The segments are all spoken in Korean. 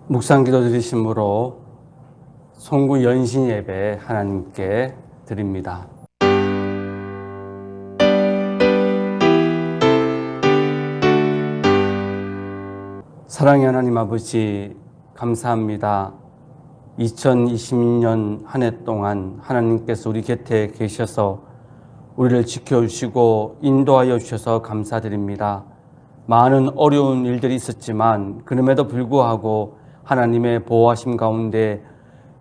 묵상기도 드리심으로 송구 연신 예배 하나님께 드립니다. 사랑의 하나님 아버지, 감사합니다. 2020년 한 해 동안 하나님께서 우리 곁에 계셔서 우리를 지켜주시고 인도하여 주셔서 감사드립니다. 많은 어려운 일들이 있었지만 그럼에도 불구하고 하나님의 보호하심 가운데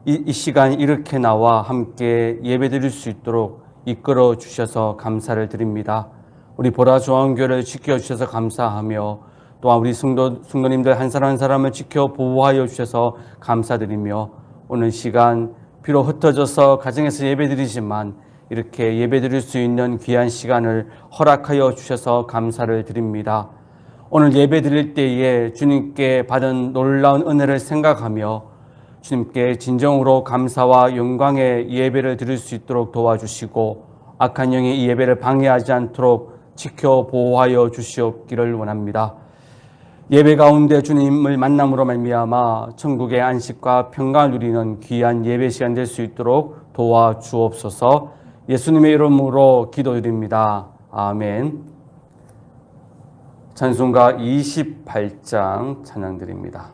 이 시간 이렇게 나와 함께 예배드릴 수 있도록 이끌어 주셔서 감사를 드립니다. 우리 보라조항교회를 지켜주셔서 감사하며 또한 우리 성도님들 한 사람 한 사람을 지켜 보호하여 주셔서 감사드리며 오늘 시간 비록 흩어져서 가정에서 예배드리지만 이렇게 예배드릴 수 있는 귀한 시간을 허락하여 주셔서 감사를 드립니다. 오늘 예배드릴 때에 주님께 받은 놀라운 은혜를 생각하며 주님께 진정으로 감사와 영광의 예배를 드릴 수 있도록 도와주시고 악한 영이 이 예배를 방해하지 않도록 지켜 보호하여 주시옵기를 원합니다. 예배 가운데 주님을 만남으로 말미암아 천국의 안식과 평강을 누리는 귀한 예배 시간 될 수 있도록 도와주옵소서. 예수님의 이름으로 기도드립니다. 아멘. 찬송가 28장 찬양드립니다.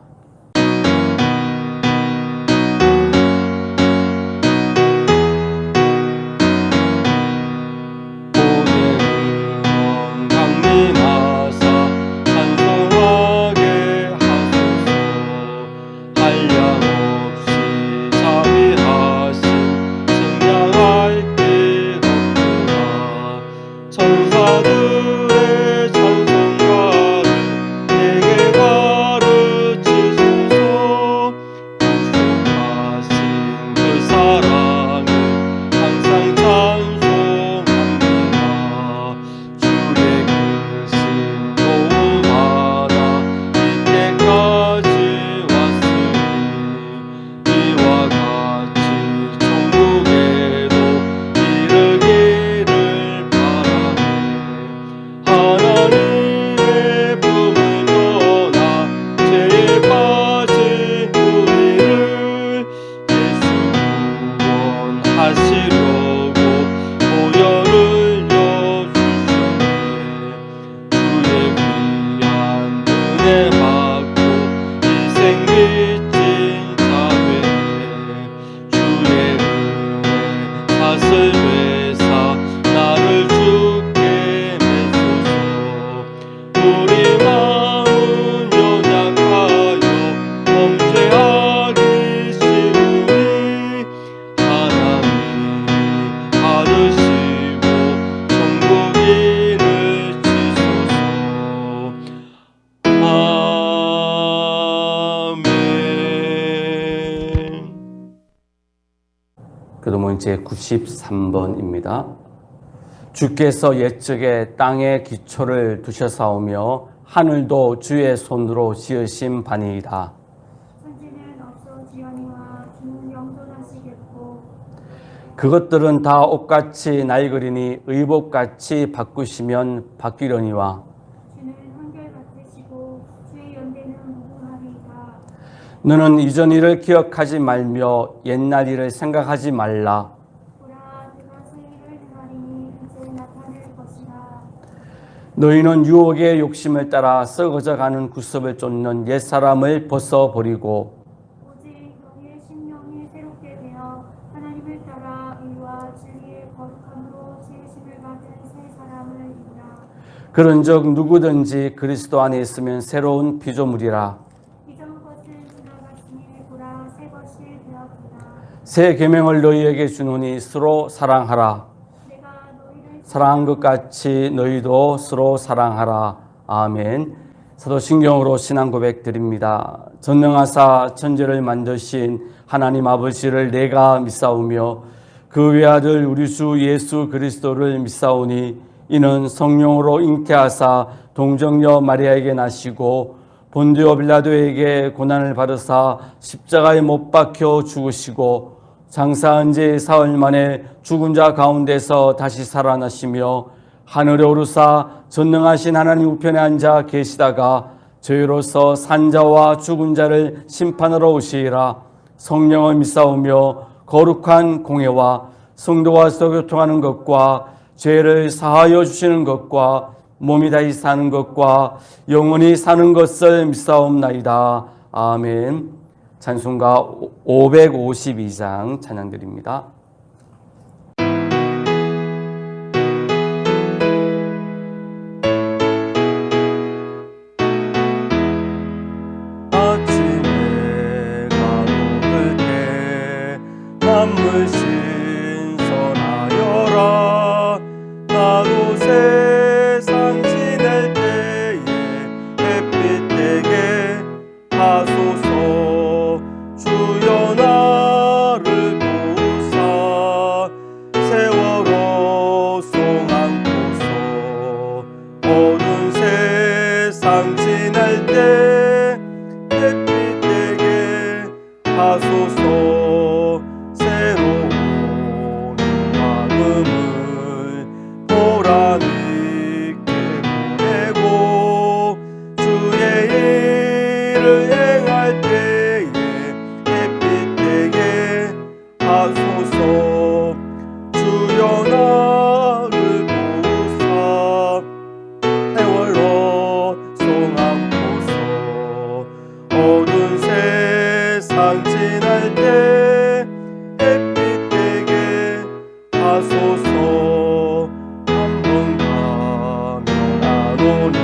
그러면 이제 93번입니다. 주께서 옛적에 땅에 기초를 두셔사오며 하늘도 주의 손으로 지으신 바니이다. 천지는 없어지거니와 주는 영존하시겠고 그것들은 다 옷같이 낡으리니 의복같이 바꾸시면 바뀌려니와 주는 한결같으시고 주의 연대는 무궁하리이다. 너는 이전 일을 기억하지 말며 옛날 일을 생각하지 말라. 보라 그가 새 일을 행하리니 이제 나타낼 것이라. 너희는 유혹의 욕심을 따라 썩어져가는 구습을 쫓는 옛사람을 벗어버리고 오직 너희의 심령이 새롭게 되어 하나님을 따라 의와 진리의 거룩함으로 지으심을 받은 새 사람을 입으라. 그런즉 누구든지 그리스도 안에 있으면 새로운 피조물이라. 이전 것은 지나갔으니 보라 새 것이 되었구나. 새 계명을 너희에게 주노니 서로 사랑하라. 내가 너희를 사랑한 것 같이 너희도 서로 사랑하라. 아멘. 사도신경으로 신앙 고백 드립니다. 전능하사 천지를 만드신 하나님 아버지를 내가 믿사오며 그 외아들 우리 주 예수 그리스도를 믿사오니 이는 성령으로 잉태하사 동정녀 마리아에게 나시고 본디오 빌라도에게 고난을 받으사 십자가에 못 박혀 죽으시고 장사한 지 사흘 만에 죽은 자 가운데서 다시 살아나시며 하늘에 오르사 전능하신 하나님 우편에 앉아 계시다가 저희로서 산자와 죽은 자를 심판하러 오시리라. 성령을 믿사오며 거룩한 공예와 성도와 교통하는 것과 죄를 사하여 주시는 것과 몸이 다시 사는 것과 영원히 사는 것을 믿사옵나이다. 아멘. 찬송가 552장 찬양드립니다. 만물 신선하여라. 나도 세상 지낼 때에 햇빛 되게 하소서. 주여 나를 도우사 세월호 송 안고서 어두운 세상 지낼 때 햇빛 되게 하소서. 새로운 마음을 보람 있게 보내고 주의 일을 행할 때에 햇빛 되게 하소서. 주여 나를 도우사 세월호 송 안고서 어두운 세상 지날 때 햇빛 되게 하소서. 한 번 가면 안 오는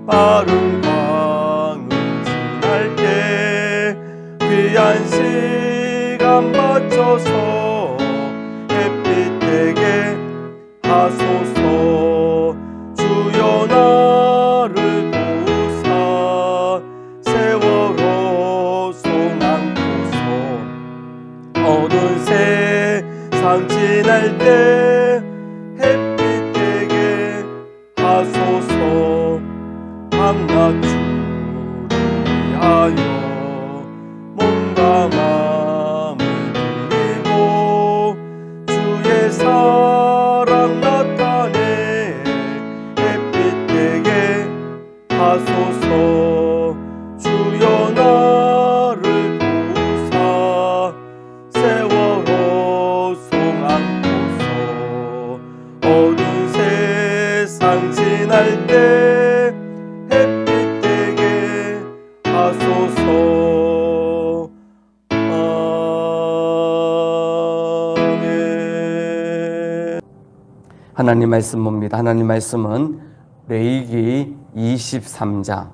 빠른 광은 지날 때 귀한 시간 맞춰서 햇빛 되게 하소서. 주여 나를 도우사 세월호 송 안고서 어두운 세상 지날 때 햇빛 되게 하소서. 밤낮 주를 위하여 몸과 마음을 드리고 주의 사랑 나타내 햇빛 되게 하소서. 주여 나를 도우사 세월호 송 안고서 어두운 세상 지날 때 햇빛 되게 하소서. 아멘. 하나님 말씀 봅니다. 하나님 말씀은 레위기 23장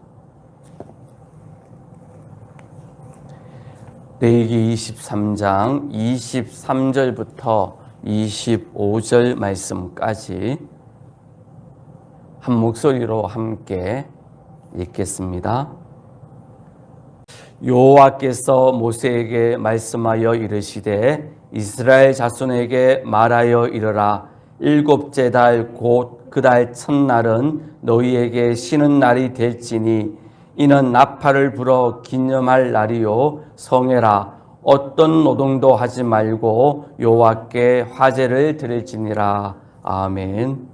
레위기 23장 23절부터 25절 말씀까지 한 목소리로 함께 읽겠습니다. 여호와께서 모세에게 말씀하여 이르시되 이스라엘 자손에게 말하여 이르라. 일곱째 달 곧 그 달 첫날은 너희에게 쉬는 날이 될지니 이는 나팔을 불어 기념할 날이요 성회라. 어떤 노동도 하지 말고 여호와께 화제를 드릴지니라. 아멘.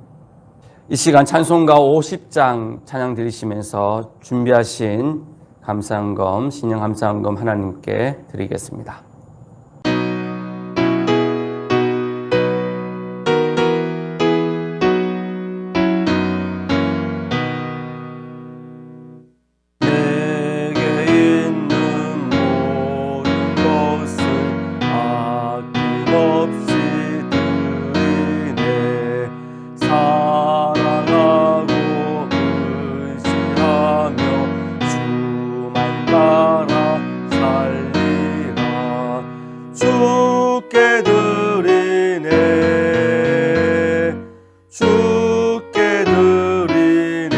이 시간 찬송가 50장 찬양 드리시면서 준비하신 감사헌금, 신령 감사헌금 하나님께 드리겠습니다. 주께 드리네 주께 드리네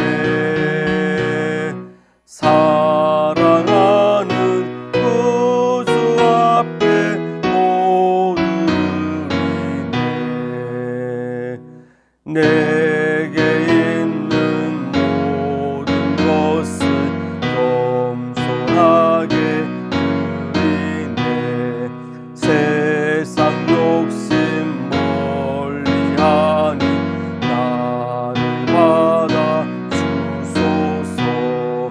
사랑하는 구주 앞에 모두 드리네 내게 있는 모든 것을 겸손하게 드리네 세상 욕심 멀리하니 나를 받아 주소서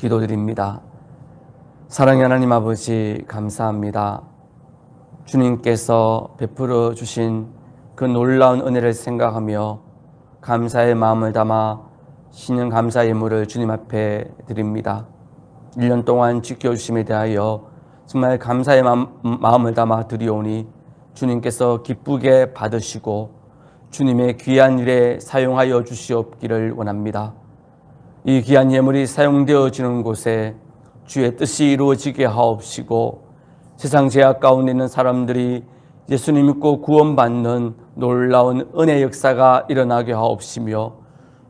기도드립니다. 사랑의 하나님 아버지 감사합니다. 주님께서 베풀어 주신 그 놀라운 은혜를 생각하며 감사의 마음을 담아 신년 감사 예물을 주님 앞에 드립니다. 1년 동안 지켜주심에 대하여 정말 감사의 마음을 담아 드리오니 주님께서 기쁘게 받으시고 주님의 귀한 일에 사용하여 주시옵기를 원합니다. 이 귀한 예물이 사용되어지는 곳에 주의 뜻이 이루어지게 하옵시고 세상 죄악 가운데 있는 사람들이 예수님 믿고 구원받는 놀라운 은혜 역사가 일어나게 하옵시며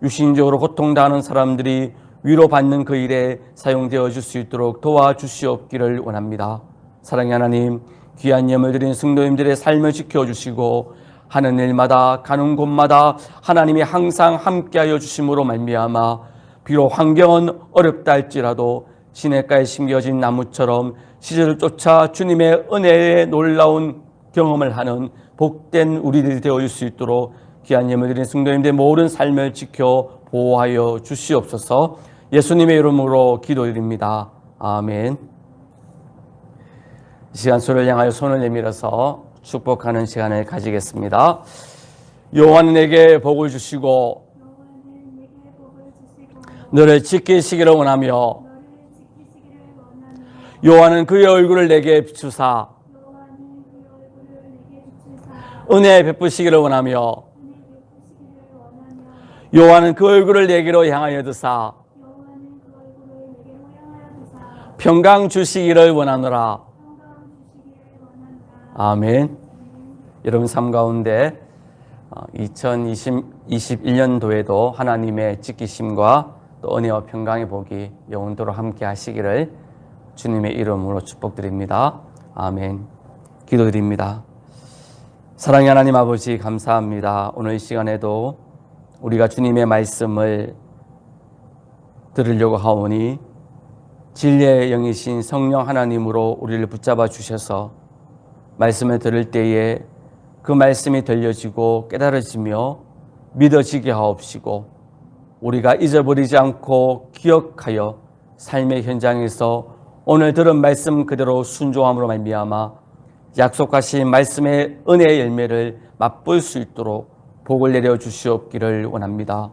육신적으로 고통당하는 사람들이 위로받는 그 일에 사용되어 줄 수 있도록 도와주시옵기를 원합니다. 사랑의 하나님, 귀한 예물 드린 성도님들의 삶을 지켜주시고 하는 일마다 가는 곳마다 하나님이 항상 함께하여 주심으로 말미암아 비록 환경은 어렵다 할지라도 시냇가에 심겨진 나무처럼 시절을 쫓아 주님의 은혜의 놀라운 경험을 하는 복된 우리들이 되어줄 수 있도록 귀한 예물 드린 성도님들의 모든 삶을 지켜 보호하여 주시옵소서. 예수님의 이름으로 기도드립니다. 아멘. 이 시간 손을 향하여 손을 내밀어서 축복하는 시간을 가지겠습니다. 여호와는 내게 복을 주시고 너를 지키시기를 원하며 여호와는 그의 얼굴을 내게 비추사 은혜 베푸시기를 원하며 여호와는 그 얼굴을 내게로 향하여 드사 평강 주시기를 원하노라. 아멘. 여러분 삶 가운데 2021년도에도 하나님의 지키심과 또 은혜와 평강의 복이 영원토록 함께 하시기를 주님의 이름으로 축복드립니다. 아멘. 기도드립니다. 사랑의 하나님 아버지 감사합니다. 오늘 이 시간에도 우리가 주님의 말씀을 들으려고 하오니 진리의 영이신 성령 하나님으로 우리를 붙잡아 주셔서 말씀을 들을 때에 그 말씀이 들려지고 깨달아지며 믿어지게 하옵시고 우리가 잊어버리지 않고 기억하여 삶의 현장에서 오늘 들은 말씀 그대로 순종함으로 말미암아 약속하신 말씀의 은혜의 열매를 맛볼 수 있도록 복을 내려 주시옵기를 원합니다.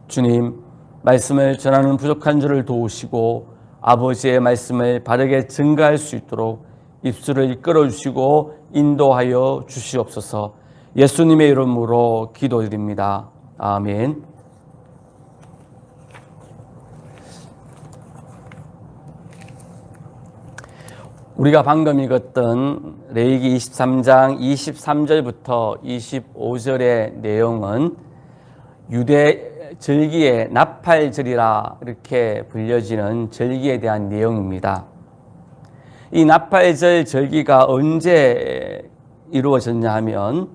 주님, 말씀을 전하는 부족한 줄을 도우시고 아버지의 말씀을 바르게 증거할 수 있도록 입술을 이끌어 주시고 인도하여 주시옵소서. 예수님의 이름으로 기도드립니다. 아멘. 우리가 방금 읽었던 레위기 23장 23절부터 25절의 내용은 유대 절기의 나팔절이라 이렇게 불려지는 절기에 대한 내용입니다. 이 나팔절 절기가 언제 이루어졌냐 하면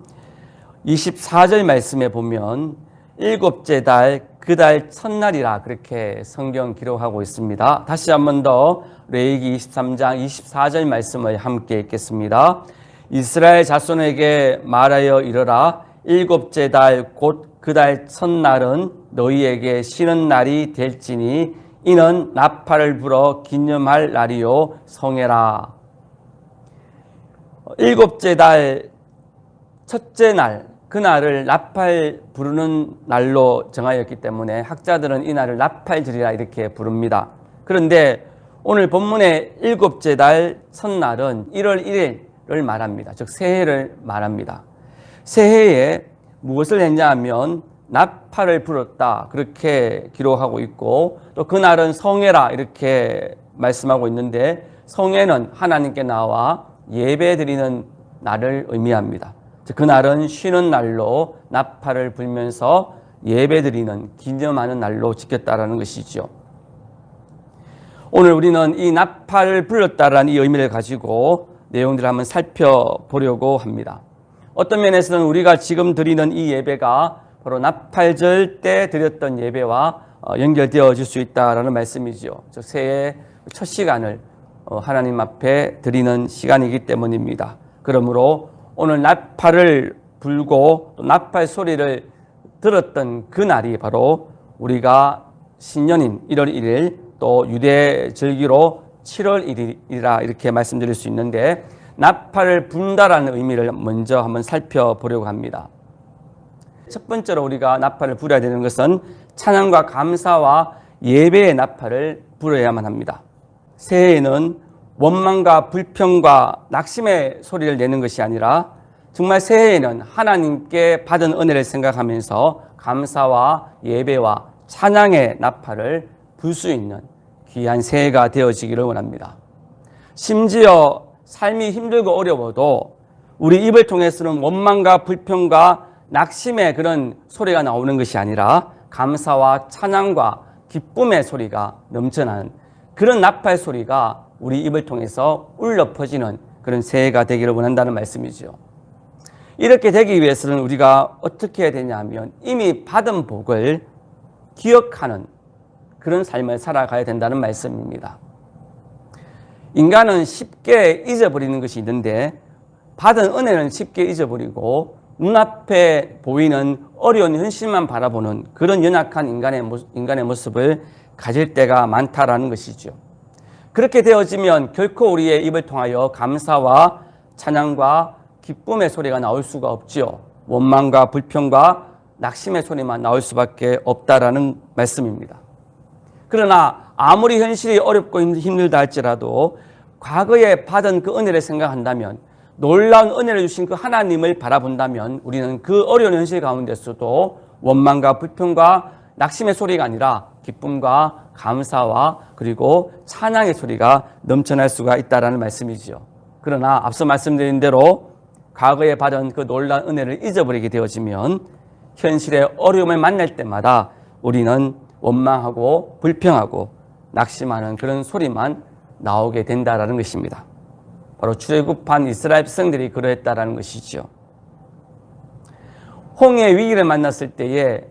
24절 말씀에 보면 일곱째 달 그 달 첫날이라 그렇게 성경 기록하고 있습니다. 다시 한 번 더 레위기 23장 24절 말씀을 함께 읽겠습니다. 이스라엘 자손에게 말하여 이르라. 일곱째 달 곧 그 달 첫날은 너희에게 쉬는 날이 될지니 이는 나팔을 불어 기념할 날이요 성회라. 일곱째 달 첫째 날 그날을 나팔 부르는 날로 정하였기 때문에 학자들은 이 날을 나팔절이라 이렇게 부릅니다. 그런데 오늘 본문의 일곱째 달 첫날은 1월 1일을 말합니다. 즉 새해를 말합니다. 새해에 무엇을 했냐 하면 나팔을 불었다 그렇게 기록하고 있고 또 그날은 성회라 이렇게 말씀하고 있는데 성회는 하나님께 나와 예배드리는 날을 의미합니다. 그날은 쉬는 날로 나팔을 불면서 예배드리는 기념하는 날로 지켰다라는 것이죠. 오늘 우리는 이 나팔을 불렀다라는 이 의미를 가지고 내용들을 한번 살펴보려고 합니다. 어떤 면에서는 우리가 지금 드리는 이 예배가 바로 나팔절 때 드렸던 예배와 연결되어질 수 있다라는 말씀이죠. 즉 새해 첫 시간을 하나님 앞에 드리는 시간이기 때문입니다. 그러므로 오늘 나팔을 불고 또 나팔 소리를 들었던 그 날이 바로 우리가 신년인 1월 1일 또 유대 절기로 7월 1일이라 이렇게 말씀드릴 수 있는데 나팔을 분다라는 의미를 먼저 한번 살펴보려고 합니다. 첫 번째로 우리가 나팔을 불어야 되는 것은 찬양과 감사와 예배의 나팔을 불어야만 합니다. 새해에는 원망과 불평과 낙심의 소리를 내는 것이 아니라 정말 새해에는 하나님께 받은 은혜를 생각하면서 감사와 예배와 찬양의 나팔을 불 수 있는 귀한 새해가 되어지기를 원합니다. 심지어 삶이 힘들고 어려워도 우리 입을 통해서는 원망과 불평과 낙심의 그런 소리가 나오는 것이 아니라 감사와 찬양과 기쁨의 소리가 넘쳐나는 그런 나팔 소리가 우리 입을 통해서 울려 퍼지는 그런 새해가 되기를 원한다는 말씀이죠. 이렇게 되기 위해서는 우리가 어떻게 해야 되냐 하면 이미 받은 복을 기억하는 그런 삶을 살아가야 된다는 말씀입니다. 인간은 쉽게 잊어버리는 것이 있는데 받은 은혜는 쉽게 잊어버리고 눈앞에 보이는 어려운 현실만 바라보는 그런 연약한 인간의 모습을 가질 때가 많다라는 것이죠. 그렇게 되어지면 결코 우리의 입을 통하여 감사와 찬양과 기쁨의 소리가 나올 수가 없지요. 원망과 불평과 낙심의 소리만 나올 수밖에 없다라는 말씀입니다. 그러나 아무리 현실이 어렵고 힘들다 할지라도 과거에 받은 그 은혜를 생각한다면 놀라운 은혜를 주신 그 하나님을 바라본다면 우리는 그 어려운 현실 가운데서도 원망과 불평과 낙심의 소리가 아니라 기쁨과 감사와 그리고 찬양의 소리가 넘쳐날 수가 있다는 말씀이지요. 그러나 앞서 말씀드린 대로 과거에 받은 그 놀라운 은혜를 잊어버리게 되어지면 현실의 어려움을 만날 때마다 우리는 원망하고 불평하고 낙심하는 그런 소리만 나오게 된다는 것입니다. 바로 출애굽한 이스라엘 백성들이 그러했다라는 것이죠. 홍해의 위기를 만났을 때에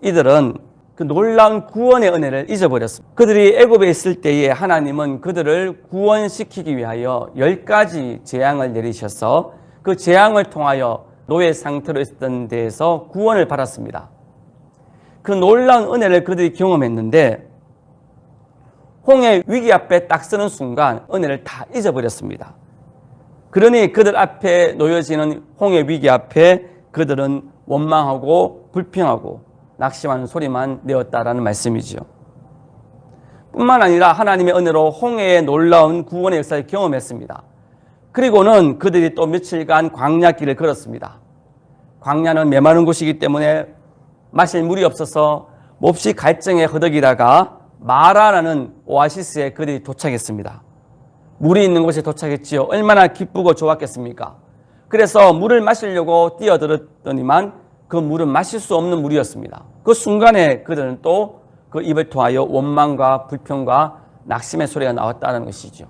이들은 그 놀라운 구원의 은혜를 잊어버렸습니다. 그들이 애굽에 있을 때에 하나님은 그들을 구원시키기 위하여 10가지 재앙을 내리셔서 그 재앙을 통하여 노예 상태로 있었던 데에서 구원을 받았습니다. 그 놀라운 은혜를 그들이 경험했는데 홍해 위기 앞에 딱 서는 순간 은혜를 다 잊어버렸습니다. 그러니 그들 앞에 놓여지는 홍해 위기 앞에 그들은 원망하고 불평하고 낙심하는 소리만 내었다라는 말씀이죠. 뿐만 아니라 하나님의 은혜로 홍해의 놀라운 구원의 역사를 경험했습니다. 그리고는 그들이 또 며칠간 광야길을 걸었습니다. 광야는 메마른 곳이기 때문에 마실 물이 없어서 몹시 갈증에 허덕이다가 마라라는 오아시스에 그들이 도착했습니다. 물이 있는 곳에 도착했지요. 얼마나 기쁘고 좋았겠습니까? 그래서 물을 마시려고 뛰어들었더니만 그 물은 마실 수 없는 물이었습니다. 그 순간에 그들은 또 그 입을 통하여 원망과 불평과 낙심의 소리가 나왔다는 것이죠.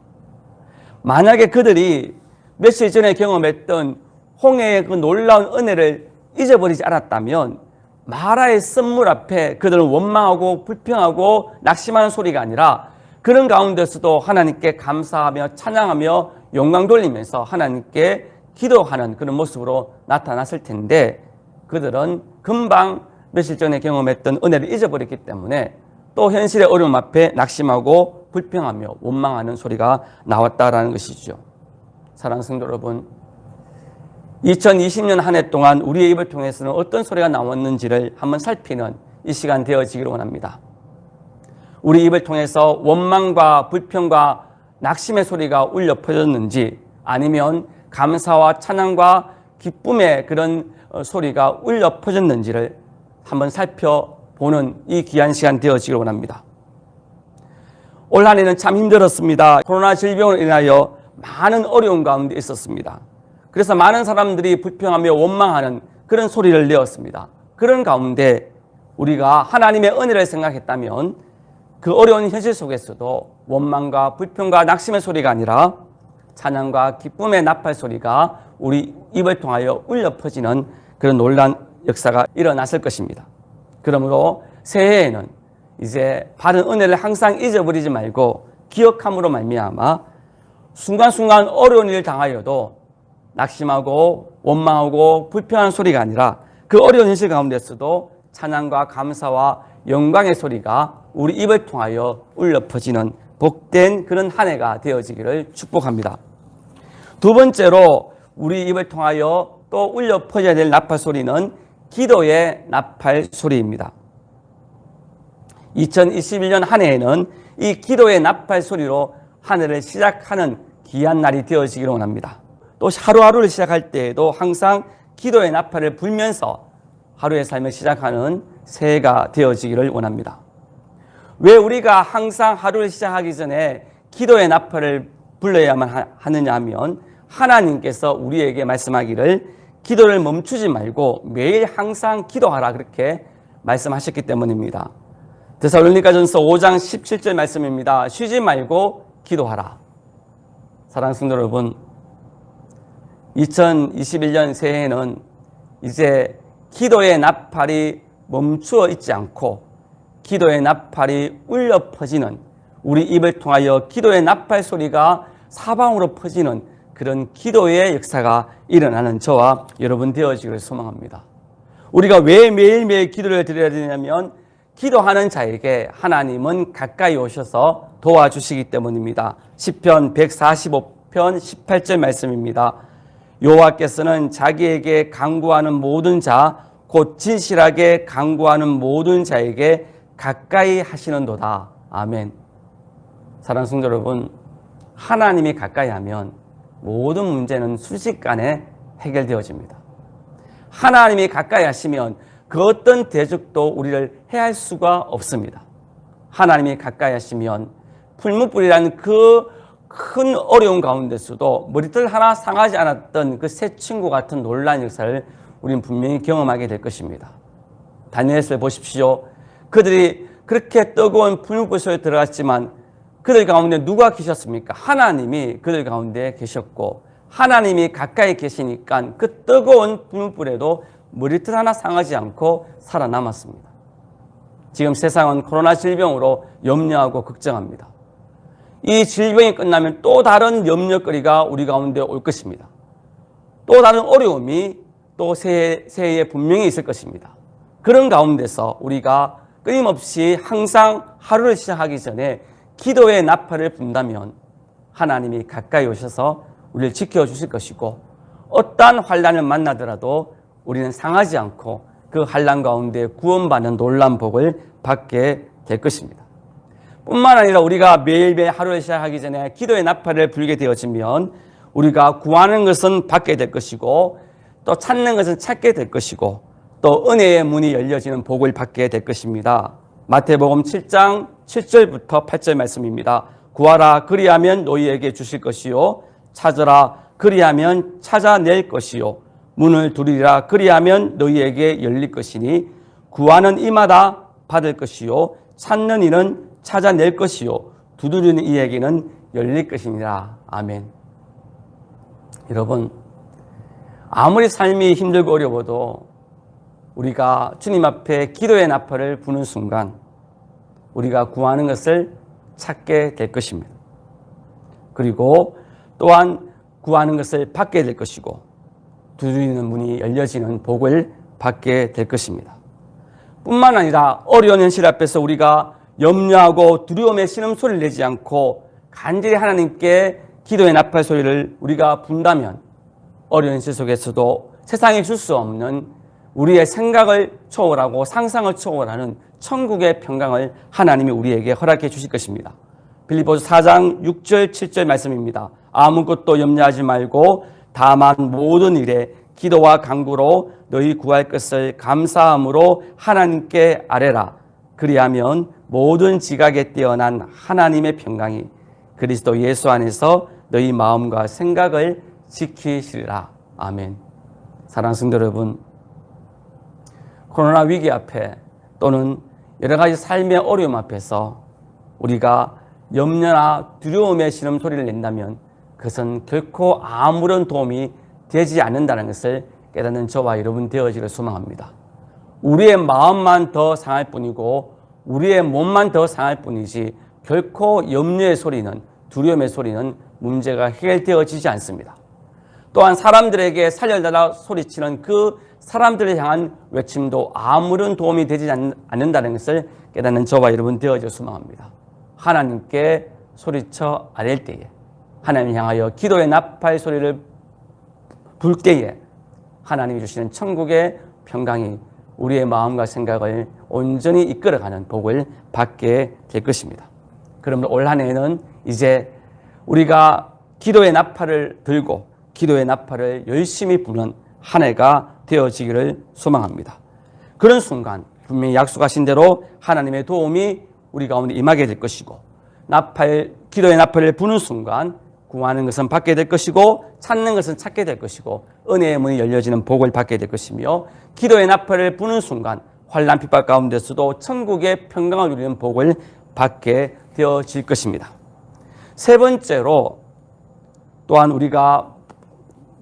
만약에 그들이 며칠 전에 경험했던 홍해의 그 놀라운 은혜를 잊어버리지 않았다면 마라의 쓴물 앞에 그들은 원망하고 불평하고 낙심하는 소리가 아니라 그런 가운데서도 하나님께 감사하며 찬양하며 영광 돌리면서 하나님께 기도하는 그런 모습으로 나타났을 텐데 그들은 금방 며칠 전에 경험했던 은혜를 잊어버렸기 때문에 또 현실의 어려움 앞에 낙심하고 불평하며 원망하는 소리가 나왔다라는 것이죠. 사랑하는 성도 여러분, 2020년 한 해 동안 우리의 입을 통해서는 어떤 소리가 나왔는지를 한번 살피는 이 시간 되어지기를 원합니다. 우리 입을 통해서 원망과 불평과 낙심의 소리가 울려 퍼졌는지 아니면 감사와 찬양과 기쁨의 그런 소리가 울려 퍼졌는지를 한번 살펴보는 이 귀한 시간 되어지기를 원합니다. 올 한 해는 참 힘들었습니다. 코로나 질병으로 인하여 많은 어려움 가운데 있었습니다. 그래서 많은 사람들이 불평하며 원망하는 그런 소리를 내었습니다. 그런 가운데 우리가 하나님의 은혜를 생각했다면 그 어려운 현실 속에서도 원망과 불평과 낙심의 소리가 아니라 찬양과 기쁨의 나팔 소리가 우리 입을 통하여 울려 퍼지는 그런 놀라운 역사가 일어났을 것입니다. 그러므로 새해에는 이제 받은 은혜를 항상 잊어버리지 말고 기억함으로 말미암아 순간순간 어려운 일을 당하여도 낙심하고 원망하고 불평하는 소리가 아니라 그 어려운 현실 가운데서도 찬양과 감사와 영광의 소리가 우리 입을 통하여 울려 퍼지는 복된 그런 한 해가 되어지기를 축복합니다. 두 번째로 우리 입을 통하여 또 울려 퍼져야 될 나팔 소리는 기도의 나팔 소리입니다. 2021년 한 해에는 이 기도의 나팔 소리로 한 해를 시작하는 귀한 날이 되어지기를 원합니다. 또 하루하루를 시작할 때에도 항상 기도의 나팔을 불면서 하루의 삶을 시작하는 새해가 되어지기를 원합니다. 왜 우리가 항상 하루를 시작하기 전에 기도의 나팔을 불러야만 하느냐 하면 하나님께서 우리에게 말씀하기를 기도를 멈추지 말고 매일 항상 기도하라 그렇게 말씀하셨기 때문입니다. 데살로니가전서 5장 17절 말씀입니다. 쉬지 말고 기도하라. 사랑하는 성도 여러분, 2021년 새해에는 이제 기도의 나팔이 멈추어 있지 않고 기도의 나팔이 울려 퍼지는, 우리 입을 통하여 기도의 나팔 소리가 사방으로 퍼지는 그런 기도의 역사가 일어나는 저와 여러분 되어지기를 소망합니다. 우리가 왜 매일매일 기도를 드려야 되냐면 기도하는 자에게 하나님은 가까이 오셔서 도와주시기 때문입니다. 시편 145편 18절 말씀입니다. 여호와께서는 자기에게 간구하는 모든 자, 곧 진실하게 간구하는 모든 자에게 가까이 하시는도다. 아멘. 사랑하는 성도 여러분, 하나님이 가까이 하면 모든 문제는 순식간에 해결되어집니다. 하나님이 가까이 하시면 그 어떤 대적도 우리를 해할 수가 없습니다. 하나님이 가까이 하시면 풀무불이라는 그 큰 어려운 가운데서도 머리털 하나 상하지 않았던 그 새 친구 같은 놀라운 역사를 우리는 분명히 경험하게 될 것입니다. 다니엘서에 보십시오. 그들이 그렇게 뜨거운 풀무불 속에 들어갔지만 그들 가운데 누가 계셨습니까? 하나님이 그들 가운데 계셨고 하나님이 가까이 계시니까 그 뜨거운 풀무불에도 머리털 하나 상하지 않고 살아남았습니다. 지금 세상은 코로나 질병으로 염려하고 걱정합니다. 이 질병이 끝나면 또 다른 염려거리가 우리 가운데 올 것입니다. 또 다른 어려움이 또 새해에 분명히 있을 것입니다. 그런 가운데서 우리가 끊임없이 항상 하루를 시작하기 전에 기도의 나팔을 분다면 하나님이 가까이 오셔서 우리를 지켜주실 것이고 어떠한 환난을 만나더라도 우리는 상하지 않고 그 환난 가운데 구원받는 놀라운 복을 받게 될 것입니다. 뿐만 아니라 우리가 매일매일 하루를 시작하기 전에 기도의 나팔을 불게 되어지면 우리가 구하는 것은 받게 될 것이고 또 찾는 것은 찾게 될 것이고 또 은혜의 문이 열려지는 복을 받게 될 것입니다. 마태복음 7장 7절부터 8절 말씀입니다. 구하라 그리하면 너희에게 주실 것이요 찾으라 그리하면 찾아낼 것이요 문을 두드리라 그리하면 너희에게 열릴 것이니 구하는 이마다 받을 것이요 찾는 이는 찾아낼 것이요 두드리는 이에게는 열릴 것이니라. 아멘. 여러분, 아무리 삶이 힘들고 어려워도 우리가 주님 앞에 기도의 나팔을 부는 순간 우리가 구하는 것을 찾게 될 것입니다. 그리고 또한 구하는 것을 받게 될 것이고 두드리는 문이 열려지는 복을 받게 될 것입니다. 뿐만 아니라 어려운 현실 앞에서 우리가 염려하고 두려움의 신음소리를 내지 않고 간절히 하나님께 기도의 나팔 소리를 우리가 분다면 어려운 현실 속에서도 세상이 줄 수 없는 우리의 생각을 초월하고 상상을 초월하는 천국의 평강을 하나님이 우리에게 허락해 주실 것입니다. 빌립보서 4장 6절 7절 말씀입니다. 아무것도 염려하지 말고 다만 모든 일에 기도와 간구로 너희 구할 것을 감사함으로 하나님께 아뢰라. 그리하면 모든 지각에 뛰어난 하나님의 평강이 그리스도 예수 안에서 너희 마음과 생각을 지키시리라. 아멘. 사랑하는 성도 여러분, 코로나 위기 앞에 또는 여러 가지 삶의 어려움 앞에서 우리가 염려나 두려움의 신음소리를 낸다면 그것은 결코 아무런 도움이 되지 않는다는 것을 깨닫는 저와 여러분 되어지기를 소망합니다. 우리의 마음만 더 상할 뿐이고 우리의 몸만 더 상할 뿐이지 결코 염려의 소리는, 두려움의 소리는 문제가 해결되어지지 않습니다. 또한 사람들에게 살려달라 소리치는 그 사람들을 향한 외침도 아무런 도움이 되지 않는다는 것을 깨닫는 저와 여러분 되어져 소망합니다. 하나님께 소리쳐 아랠 때에, 하나님 향하여 기도의 나팔 소리를 불 때에 하나님이 주시는 천국의 평강이 우리의 마음과 생각을 온전히 이끌어가는 복을 받게 될 것입니다. 그러므로 올 한 해는 이제 우리가 기도의 나팔을 들고 기도의 나팔을 열심히 부는 한 해가 되어지기를 소망합니다. 그런 순간 분명히 약속하신 대로 하나님의 도움이 우리 가운데 임하게 될 것이고, 기도의 나팔을 부는 순간 구하는 것은 받게 될 것이고, 찾는 것은 찾게 될 것이고, 은혜의 문이 열려지는 복을 받게 될 것이며, 기도의 나팔을 부는 순간 환난 핍박 가운데서도 천국의 평강을 누리는 복을 받게 되어질 것입니다. 세 번째로 또한 우리가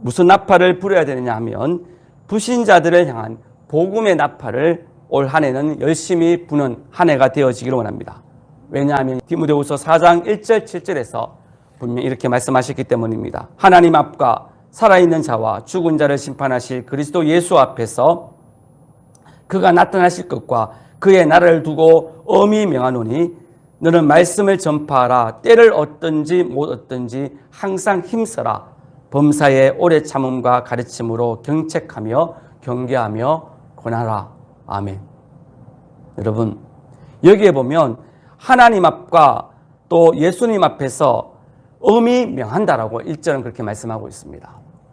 무슨 나팔을 불어야 되느냐 하면, 불신자들을 향한 복음의 나팔을 올 한 해는 열심히 부는 한 해가 되어지기를 원합니다. 왜냐하면 디모데후서 4장 1절 7절에서 분명히 이렇게 말씀하셨기 때문입니다. 하나님 앞과 살아있는 자와 죽은 자를 심판하실 그리스도 예수 앞에서 그가 나타나실 것과 그의 나라를 두고 엄히 명하노니 너는 말씀을 전파하라. 때를 얻든지 못 얻든지 항상 힘써라. 범사의 오래 참음과 가르침으로 경책하며 경계하며 권하라. 아멘. 여러분, 여기에 보면 하나님 앞과 또 예수님 앞에서 엄히 명한다라고 1절은 그렇게 말씀하고 있습니다.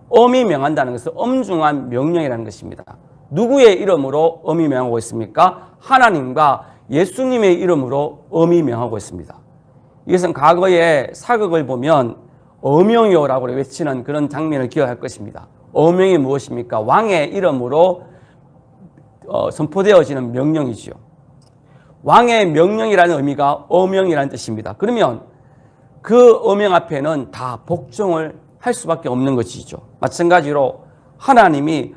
엄히 명한다는 것은 엄중한 명령이라는 것입니다. 누구의 이름으로 엄히 명하고 있습니까? 하나님과 예수님의 이름으로 엄히 명하고 있습니다. 이것은 과거의 사극을 보면 어명이오라고 외치는 그런 장면을 기억할 것입니다. 어명이 무엇입니까? 왕의 이름으로 선포되어지는 명령이지요. 왕의 명령이라는 의미가 어명이라는 뜻입니다. 그러면 그 어명 앞에는 다 복종을 할 수밖에 없는 것이죠. 마찬가지로 하나님의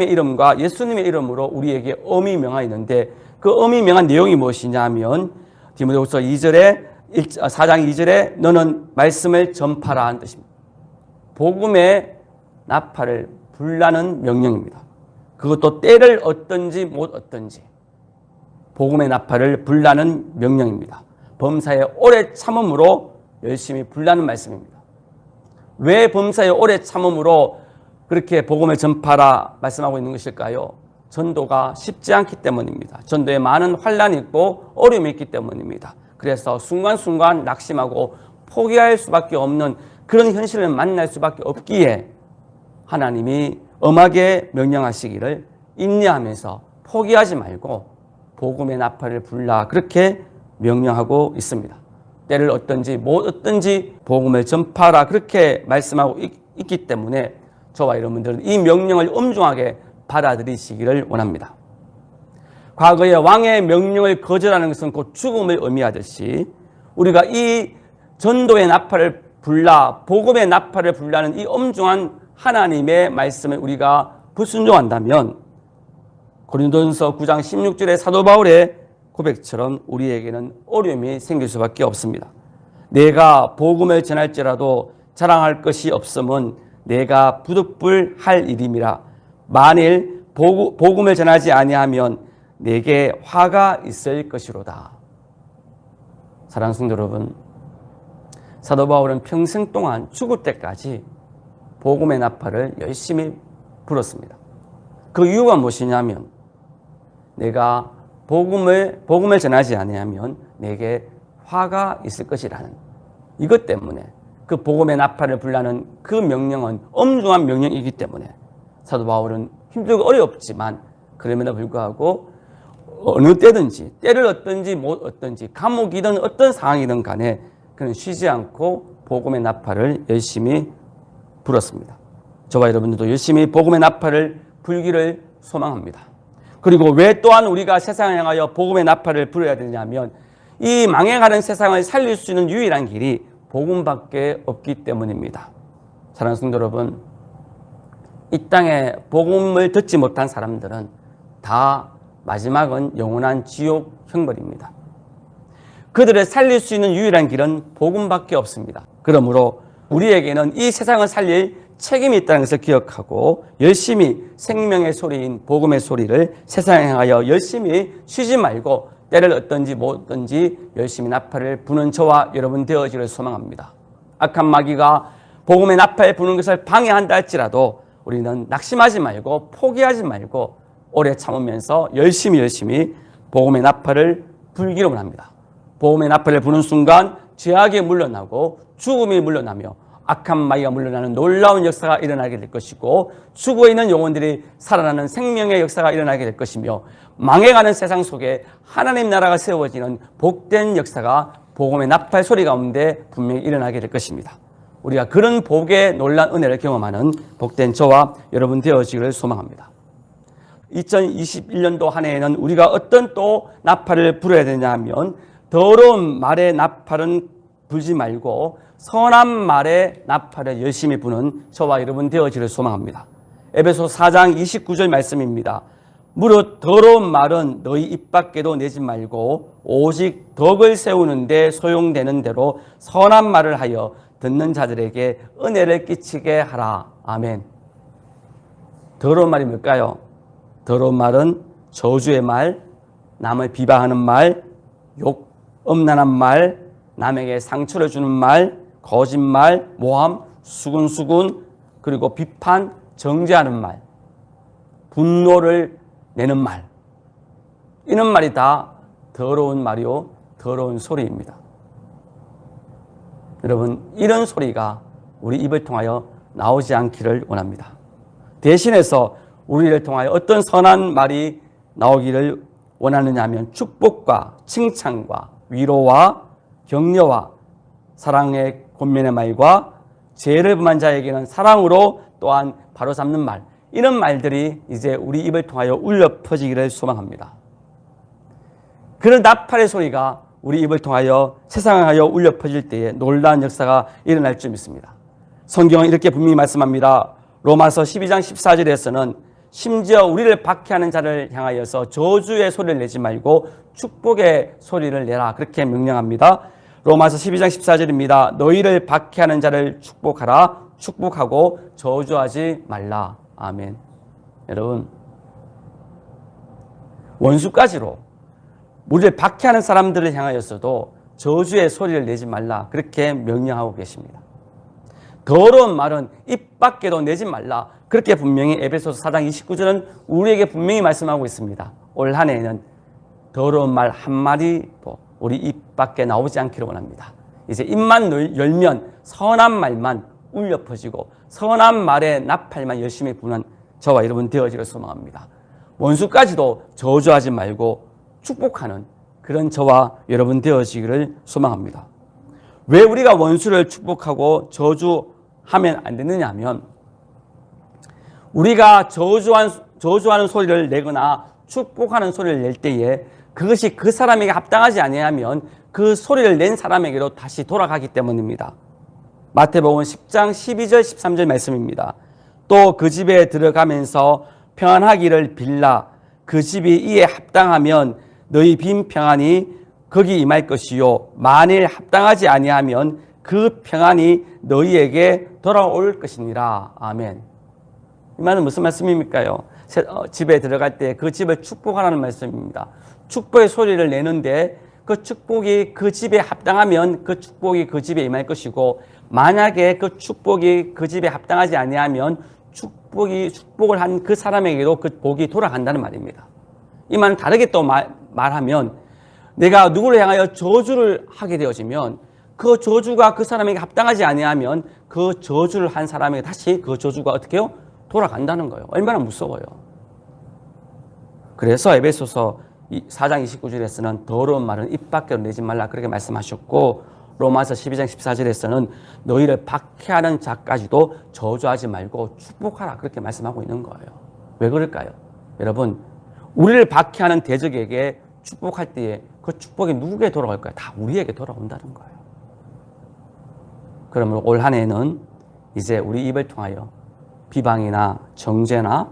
이름과 예수님의 이름으로 우리에게 엄히 명하였는데, 그 엄히 명한 내용이 무엇이냐 하면 디모데후서 4장 2절에 너는 말씀을 전파라 하는 뜻입니다. 복음의 나팔을 불라는 명령입니다. 그것도 때를 얻든지 못 얻든지 복음의 나팔을 불라는 명령입니다. 범사에 오래 참음으로 열심히 불라는 말씀입니다. 왜 범사에 오래 참음으로 그렇게 복음을 전파라 말씀하고 있는 것일까요? 전도가 쉽지 않기 때문입니다. 전도에 많은 환난이 있고 어려움이 있기 때문입니다. 그래서 순간순간 낙심하고 포기할 수밖에 없는 그런 현실을 만날 수밖에 없기에 하나님이 엄하게 명령하시기를 인내하면서 포기하지 말고 복음의 나팔을 불라 그렇게 명령하고 있습니다. 때를 얻든지 못 얻든지 복음을 전파라 그렇게 말씀하고 있기 때문에 저와 여러분들은 이 명령을 엄중하게 받아들이시기를 원합니다. 과거에 왕의 명령을 거절하는 것은 곧 죽음을 의미하듯이 우리가 이 전도의 나팔을 불라 복음의 나팔을 불라는 이 엄중한 하나님의 말씀을 우리가 불순종한다면 고린도전서 9장 16절의 사도 바울의 고백처럼 우리에게는 어려움이 생길 수밖에 없습니다. 내가 복음을 전할지라도 자랑할 것이 없음은 내가 부득불할 일임이라. 만일 복음을 전하지 아니하면 내게 화가 있을 것이로다. 사랑하는 성도 여러분, 사도 바울은 평생 동안 죽을 때까지 복음의 나팔을 열심히 불었습니다. 그 이유가 무엇이냐면 내가 복음을 전하지 아니하면 내게 화가 있을 것이라는 이것 때문에 그 복음의 나팔을 불라는 그 명령은 엄중한 명령이기 때문에 사도 바울은 힘들고 어렵지만 그럼에도 불구하고 어느 때든지 때를 얻든지 못 얻든지 감옥이든 어떤 상황이든 간에 그는 쉬지 않고 복음의 나팔을 열심히 불었습니다. 저와 여러분들도 열심히 복음의 나팔을 불기를 소망합니다. 그리고 왜 또한 우리가 세상을 향하여 복음의 나팔을 불어야 되냐면 이 망해가는 세상을 살릴 수 있는 유일한 길이 복음밖에 없기 때문입니다. 사랑하는 성도 여러분, 이 땅에 복음을 듣지 못한 사람들은 다 마지막은 영원한 지옥 형벌입니다. 그들을 살릴 수 있는 유일한 길은 복음밖에 없습니다. 그러므로 우리에게는 이 세상을 살릴 책임이 있다는 것을 기억하고 열심히 생명의 소리인 복음의 소리를 세상에 향하여 열심히 쉬지 말고 때를 얻든지 못든지 열심히 나팔을 부는 저와 여러분 되어지기를 소망합니다. 악한 마귀가 복음의 나팔 부는 것을 방해한다 할지라도 우리는 낙심하지 말고 포기하지 말고 오래 참으면서 열심히 복음의 나팔을 불기로 원합니다. 복음의 나팔을 부는 순간 죄악이 물러나고 죽음이 물러나며 악한 마귀가 물러나는 놀라운 역사가 일어나게 될 것이고 죽어있는 영혼들이 살아나는 생명의 역사가 일어나게 될 것이며 망해가는 세상 속에 하나님 나라가 세워지는 복된 역사가 복음의 나팔 소리 가운데 분명히 일어나게 될 것입니다. 우리가 그런 복의 놀라운 은혜를 경험하는 복된 저와 여러분 되어지기를 소망합니다. 2021년도 한 해에는 우리가 어떤 또 나팔을 불어야 되냐 하면 더러운 말의 나팔은 불지 말고 선한 말의 나팔을 열심히 부는 저와 여러분 되어지기를 소망합니다. 에베소서 4장 29절 말씀입니다. 무릇 더러운 말은 너희 입 밖에도 내지 말고 오직 덕을 세우는 데 소용되는 대로 선한 말을 하여 듣는 자들에게 은혜를 끼치게 하라. 아멘. 더러운 말이 뭘까요? 더러운 말은 저주의 말, 남을 비방하는 말, 욕, 음란한 말, 남에게 상처를 주는 말, 거짓말, 모함, 수군수군, 그리고 비판, 정죄하는 말, 분노를 내는 말, 이런 말이 다 더러운 말이요 더러운 소리입니다. 여러분, 이런 소리가 우리 입을 통하여 나오지 않기를 원합니다. 대신해서 우리를 통하여 어떤 선한 말이 나오기를 원하느냐 하면 축복과 칭찬과 위로와 격려와 사랑의 권면의 말과 죄를 범한 자에게는 사랑으로 또한 바로잡는 말, 이런 말들이 이제 우리 입을 통하여 울려 퍼지기를 소망합니다. 그런 나팔의 소리가 우리 입을 통하여 세상을 하여 울려 퍼질 때에 놀라운 역사가 일어날 줄 믿습니다. 성경은 이렇게 분명히 말씀합니다. 로마서 12장 14절에서는 심지어 우리를 박해하는 자를 향하여서 저주의 소리를 내지 말고 축복의 소리를 내라, 그렇게 명령합니다. 로마서 12장 14절입니다. 너희를 박해하는 자를 축복하라. 축복하고 저주하지 말라. 아멘. 여러분, 원수까지로 우리를 박해하는 사람들을 향하여서도 저주의 소리를 내지 말라, 그렇게 명령하고 계십니다. 더러운 말은 입 밖에도 내지 말라, 그렇게 분명히 에베소서 4장 29절은 우리에게 분명히 말씀하고 있습니다. 올 한 해에는 더러운 말 한마디도 우리 입 밖에 나오지 않기를 원합니다. 이제 입만 열면 선한 말만 울려 퍼지고 선한 말의 나팔만 열심히 부는 저와 여러분 되어지기를 소망합니다. 원수까지도 저주하지 말고 축복하는 그런 저와 여러분 되어지기를 소망합니다. 왜 우리가 원수를 축복하고 저주하면 안 되느냐 하면 우리가 저주하는 소리를 내거나 축복하는 소리를 낼 때에 그것이 그 사람에게 합당하지 아니하면 그 소리를 낸 사람에게로 다시 돌아가기 때문입니다. 마태복음 10장 12절 13절 말씀입니다. 또 그 집에 들어가면서 평안하기를 빌라. 그 집이 이에 합당하면 너희 빈 평안이 거기 임할 것이요 만일 합당하지 아니하면 그 평안이 너희에게 돌아올 것이니라. 아멘. 이 말은 무슨 말씀입니까요? 집에 들어갈 때 그 집을 축복하라는 말씀입니다. 축복의 소리를 내는데 그 축복이 그 집에 합당하면 그 축복이 그 집에 임할 것이고, 만약에 그 축복이 그 집에 합당하지 아니하면 축복을 한 그 사람에게도 그 복이 돌아간다는 말입니다. 이 말은 다르게 또 말하면 내가 누구를 향하여 저주를 하게 되어지면 그 저주가 그 사람에게 합당하지 아니하면 그 저주를 한 사람에게 다시 그 저주가 어떻게 해요? 돌아간다는 거예요. 얼마나 무서워요. 그래서 에베소서 4장 29절에서는 더러운 말은 입 밖으로 내지 말라, 그렇게 말씀하셨고, 로마서 12장 14절에서는 너희를 박해하는 자까지도 저주하지 말고 축복하라, 그렇게 말씀하고 있는 거예요. 왜 그럴까요? 여러분, 우리를 박해하는 대적에게 축복할 때에 그 축복이 누구에게 돌아갈까요? 다 우리에게 돌아온다는 거예요. 그러면 올 한 해는 이제 우리 입을 통하여 비방이나 정죄나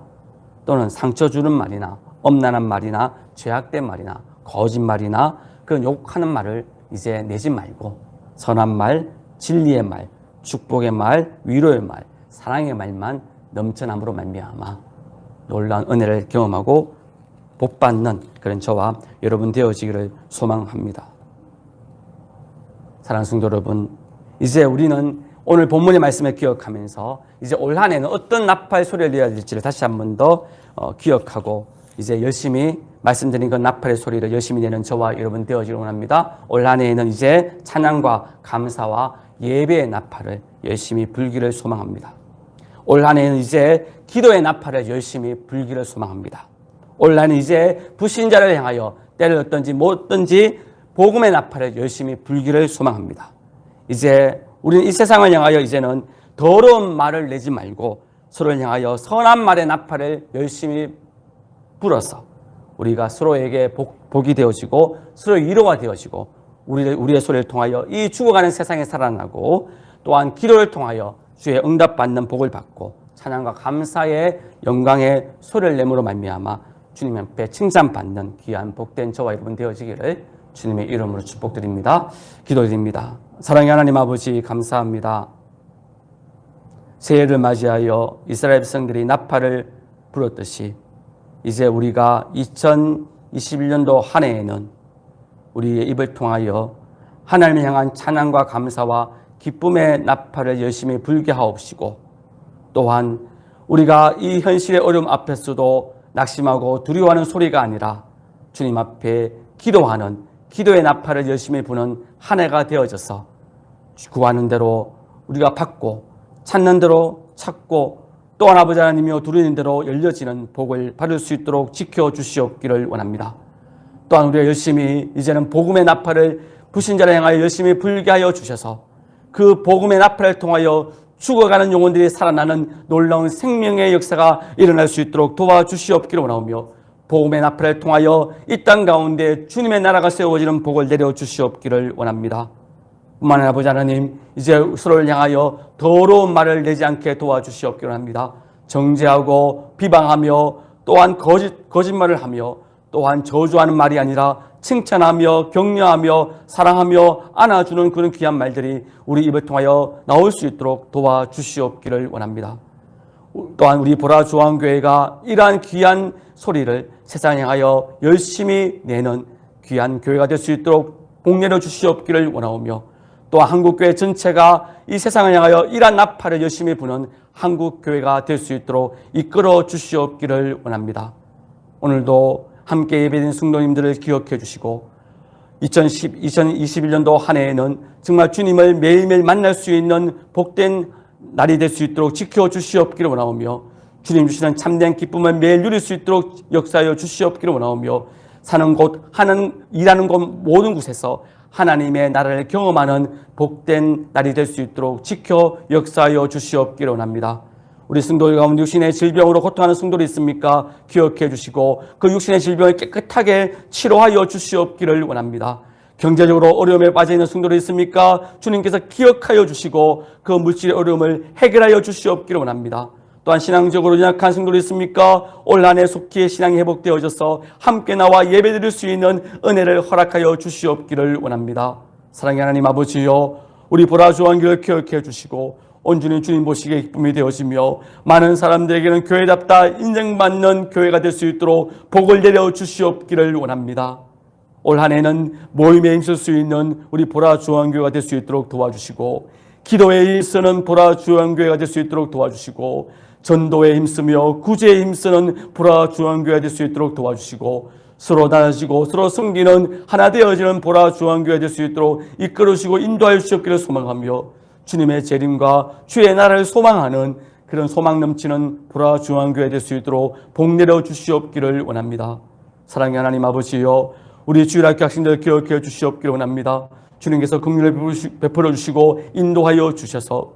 또는 상처 주는 말이나 엄난한 말이나 죄악된 말이나 거짓말이나 그런 욕하는 말을 이제 내지 말고 선한 말, 진리의 말, 축복의 말, 위로의 말, 사랑의 말만 넘쳐남으로 말미암아 놀라운 은혜를 경험하고 복받는 그런 저와 여러분 되어지기를 소망합니다. 사랑하는 성도 여러분, 이제 우리는 오늘 본문의 말씀을 기억하면서 이제 올 한 해는 어떤 나팔 소리를 내야 될지를 다시 한 번 더 기억하고 이제 열심히 말씀드린 그 나팔의 소리를 열심히 내는 저와 여러분 되어지기를 원합니다. 올 한 해에는 이제 찬양과 감사와 예배의 나팔을 열심히 불기를 소망합니다. 올 한 해는 이제 기도의 나팔을 열심히 불기를 소망합니다. 올 한 해는 이제 불신자를 향하여 때를 얻든지 못든지 복음의 나팔을 열심히 불기를 소망합니다. 이제 우리는 이 세상을 향하여 이제는 더러운 말을 내지 말고 서로를 향하여 선한 말의 나팔을 열심히 불어서 우리가 서로에게 복이 되어지고 서로의 위로가 되어지고 우리의 소리를 통하여 이 죽어가는 세상에 살아나고 또한 기도를 통하여 주의 응답받는 복을 받고 찬양과 감사의 영광의 소리를 내므로 말미암아 주님 앞에 칭찬받는 귀한 복된 저와 여러분 되어지기를 주님의 이름으로 축복드립니다. 기도드립니다. 사랑의 하나님 아버지 감사합니다. 새해를 맞이하여 이스라엘 백성들이 나팔을 불었듯이 이제 우리가 2021년도 한 해에는 우리의 입을 통하여 하나님을 향한 찬양과 감사와 기쁨의 나팔을 열심히 불게 하옵시고 또한 우리가 이 현실의 어려움 앞에서도 낙심하고 두려워하는 소리가 아니라 주님 앞에 기도하는 기도의 나팔을 열심히 부는 한 해가 되어져서 구하는 대로 우리가 받고 찾는 대로 찾고 또한 아버지 하나님이여 두려는 대로 열려지는 복을 받을 수 있도록 지켜주시옵기를 원합니다. 또한 우리가 열심히 이제는 복음의 나팔을 불신자를 향하여 열심히 불게 하여 주셔서 그 복음의 나팔을 통하여 죽어가는 영혼들이 살아나는 놀라운 생명의 역사가 일어날 수 있도록 도와주시옵기를 원하오며 복음의 나팔을 통하여 이 땅 가운데 주님의 나라가 세워지는 복을 내려주시옵기를 원합니다. 뿐만 아니라 아버지 하나님 이제 서로를 향하여 더러운 말을 내지 않게 도와주시옵기를 합니다. 정죄하고 비방하며 또한 거짓말을 하며 또한 저주하는 말이 아니라 칭찬하며 격려하며 사랑하며 안아주는 그런 귀한 말들이 우리 입을 통하여 나올 수 있도록 도와주시옵기를 원합니다. 또한 우리 보라 중앙교회가 이러한 귀한 소리를 세상에 향하여 열심히 내는 귀한 교회가 될 수 있도록 복 내려 주시옵기를 원하오며 또한 한국교회 전체가 이 세상을 향하여 이러한 나팔을 열심히 부는 한국교회가 될 수 있도록 이끌어 주시옵기를 원합니다. 오늘도 함께 예배드린 성도님들을 기억해 주시고 2021년도 한 해에는 정말 주님을 매일매일 만날 수 있는 복된 날이 될 수 있도록 지켜주시옵기를 원하오며 주님 주시는 참된 기쁨을 매일 누릴 수 있도록 역사하여 주시옵기를 원하오며 사는 곳, 일하는 곳 모든 곳에서 하나님의 나라를 경험하는 복된 날이 될 수 있도록 지켜 역사하여 주시옵기를 원합니다. 우리 성도들 가운데 육신의 질병으로 고통하는 성도들이 있습니까? 기억해 주시고 그 육신의 질병을 깨끗하게 치료하여 주시옵기를 원합니다. 경제적으로 어려움에 빠져있는 성도들이 있습니까? 주님께서 기억하여 주시고 그 물질의 어려움을 해결하여 주시옵기를 원합니다. 또한 신앙적으로 연약한 성도들이 있습니까? 올 한 해 속히 신앙이 회복되어져서 함께 나와 예배드릴 수 있는 은혜를 허락하여 주시옵기를 원합니다. 사랑의 하나님 아버지여 우리 보라 중앙교회를 기억해 주시고 온전히 주님 보시기에 기쁨이 되어지며 많은 사람들에게는 교회답다 인정받는 교회가 될 수 있도록 복을 내려 주시옵기를 원합니다. 올 한 해는 모임에 힘쓸 수 있는 우리 보라 중앙교회가 될 수 있도록 도와주시고 기도에 힘쓰는 보라 중앙교회가 될 수 있도록 도와주시고 전도에 힘쓰며 구제에 힘쓰는 보라 중앙교회가 될 수 있도록 도와주시고 서로 나눠지고 서로 섬기는 하나 되어지는 보라 중앙교회가 될 수 있도록 이끌어주시고 인도하여 주시옵기를 소망하며 주님의 재림과 주의 나라를 소망하는 그런 소망 넘치는 보라 중앙교회 될 수 있도록 복 내려 주시옵기를 원합니다. 사랑의 하나님 아버지여 우리 주일학교 학생들 기억해 주시옵기를 원합니다. 주님께서 긍휼을 베풀어 주시고 인도하여 주셔서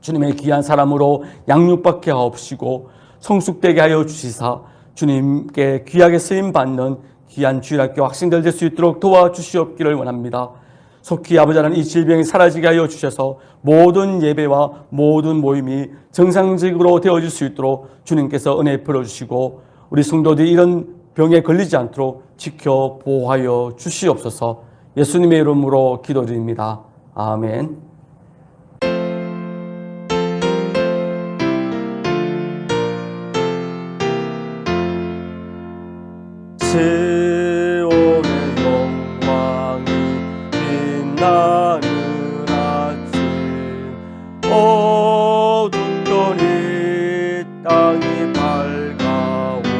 주님의 귀한 사람으로 양육받게 하옵시고 성숙되게 하여 주시사 주님께 귀하게 쓰임받는 귀한 주일학교 학생들 될 수 있도록 도와주시옵기를 원합니다. 속히 아버지 하나님 이 질병이 사라지게 하여 주셔서 모든 예배와 모든 모임이 정상적으로 되어질 수 있도록 주님께서 은혜 풀어주시고 우리 성도들이 이런 병에 걸리지 않도록 지켜 보호하여 주시옵소서. 예수님의 이름으로 기도드립니다. 아멘. 시온의 영광이 빛나는 아침 어둡던 이 땅이 밝아오네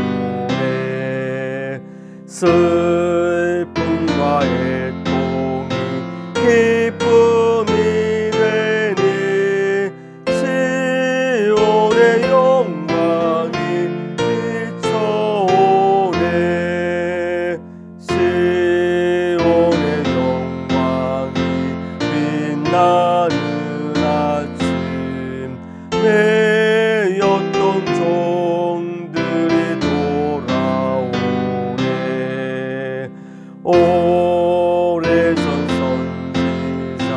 슬픔과 애통이 기쁨이 되니 시온의 영광이 비춰오네 시온의 영광이 빛나는 아침 매였던 종들이 돌아오네 오래전 선지자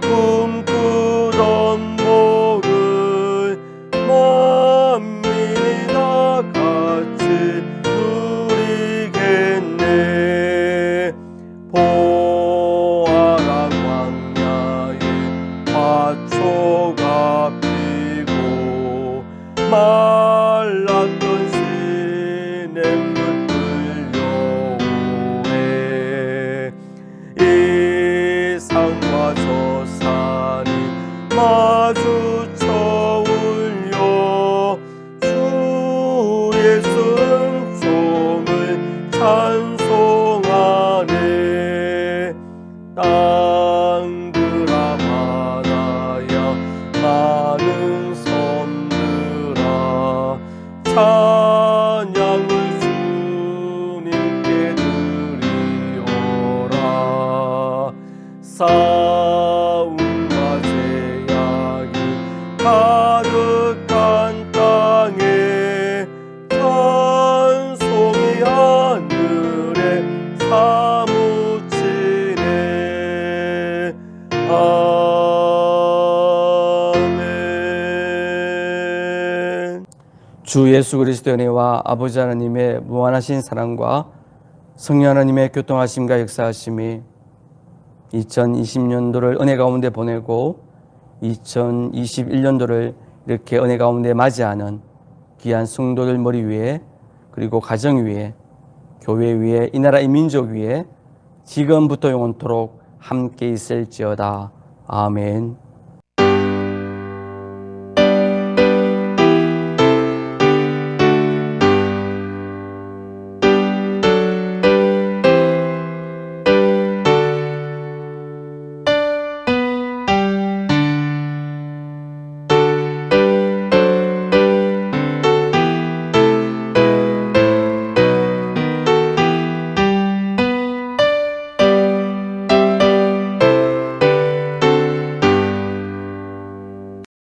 꿈꾸던 복을 만민이 다 같이 누리겠네 보아라 광야에 화초가 피고 말랐던 시냇물 흘려오네 이 산과 저 산이 마주쳐 울려 주 예수 은총을 찬송하네 땅들아 바다야 많은 섬들아 찬양을 주님께 드리오라 싸움과 제약이 가득한 땅에 찬송이 하늘에 사무치네 아멘. 주 예수 그리스도의 은혜와 아버지 하나님의 무한하신 사랑과 성령 하나님의 교통하심과 역사하심이 2020년도를 은혜 가운데 보내고 2021년도를 이렇게 은혜 가운데 맞이하는 귀한 성도들 머리 위에 그리고 가정 위에 교회 위에 이 나라의 민족 위에 지금부터 영원토록 함께 있을지어다. 아멘.